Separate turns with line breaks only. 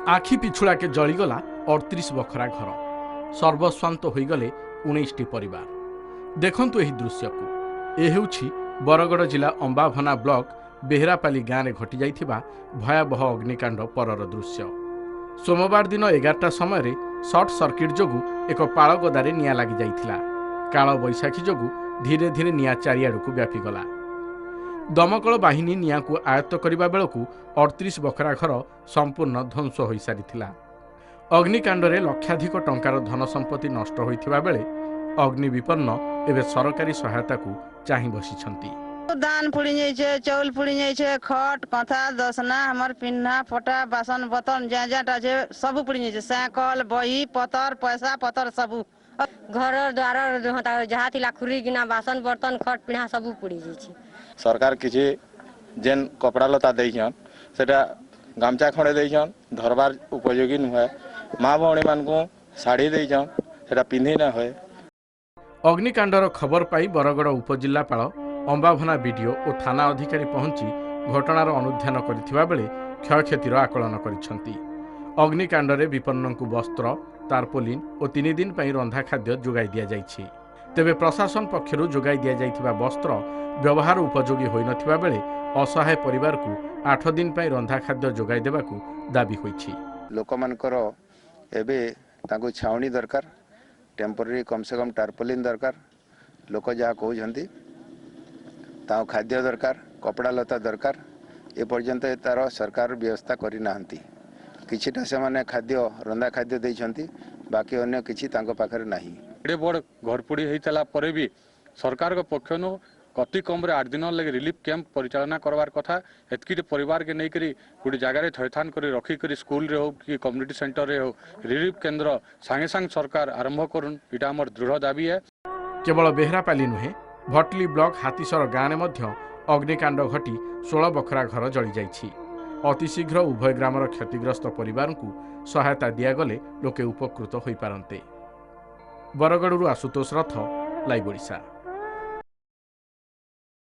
आखि पिछुड़ाके जलीगला 38 बखरा घर सर्वस्वांत होईगले 19टी परिवार। देखंतु एही दृश्यकू। ए हेउछि बरगड़ जिला अंबाभना ब्लॉक बेहरापाली गाँव में घटी जाइथिबा भयावह अग्निकांड परर दृश्य। सोमवार दिन 11टा समय सर्ट सर्किट जोगु एक पाळ गदारे निया लागि जाइथिला। काଳ बैशाखी जोगु धीरे धीरे निया चारिआडकू व्यापीगला। दमकल बाहिनी निया को आयत्त करबा बेलकू 38 बखरा घर संपूर्ण ध्वंस हो सारिथिला। अग्निकांडरे लक्षाधिक टंकार धन संपत्ति नष्ट होइथिबा बेले अग्नि विपन्न एवं सरकारी सहायता को चाहि बसिछंती।
दान पुड़ी जाय छै, चाउल पुड़ी जाय छै, खट कथा दसना हमर पिन्हा फटा बासन बर्तन जाटा छै सब पुड़ी जाय छै। साइकिल बही पतर पैसा पतर सब
घर द्वार जहाँ थिला खुरी गिना बासन बर्तन खट पिन्हा सब पुड़ी जाय छै।
सरकार किछि जेन कपड़ा लता दैछन सेटा गामचा खणे दैछन धरबार उपयोगी नुहे। माँ भौणी मान को साड़ी दैछन सेटा पिन्ही ना होय।
अग्निकांडर खबर पाई बरगड़ उपजिल्लापाल अंबाभना बीडीओ और थाना अधिकारी पहुंची घटनार अनुध्यान करथिबा बेले क्षयक्षतिर आकलन करिसेंती। अग्निकांडरे विपन्नंकु वस्त्र तारपोलिन और 3 दिन पई रंधा खाद्य जोगाई दिया जाइछि। तेबे प्रशासन पक्षरु जोगाई दिया जाइथिबा वस्त्र व्यवहार उपयोगी होई नथिबा बेले असहाय परिवार को 8 दिन पई रंधा खाद्य जोगाई देबाकू दाबी होइछि।
लोकमानकर एबे तांको छावनी दरकार, टेम्पोरारी कम से कम टारपोलिन दरकार। लोक जहाँ कहते ताऊ खाद्य दरकार, कपड़ा लता दरकार। ए पर्यंत तार सरकार व्यवस्था करना किछिटा से माने खाद्य रंधा खाद्य देइछंती, बाकी अन्य किछि तांको पाखरे नाही।
एडे बड़ घरपोड़ी होता पर भी सरकार के पक्षनु कति कम 8 दिन लगे रिलीफ कैंप परिचालना करवार कथा। एतकी परिवार के नहीं गोटे जगार थैथान कर रखिक स्कूल रे हो कि कम्युनिटी सेंटर रे हो रिलीफ केन्द्र सांगे सांग सरकार आरंभ करुन, इटा हमर दृढ़ दाबी है।
केवल बेहरापाली नुहे भटली ब्लॉक हाथीसर गाँव में अग्निकांड घटी 16 बखरा घर जली जाइछि। अतिशीघ्र उभय ग्रामर क्षतिग्रस्त परिवार को सहायता दिगले लोके उपकृत हो पारंते। बरगड़ू आशुतोष रथ, लाइव ओडिशा।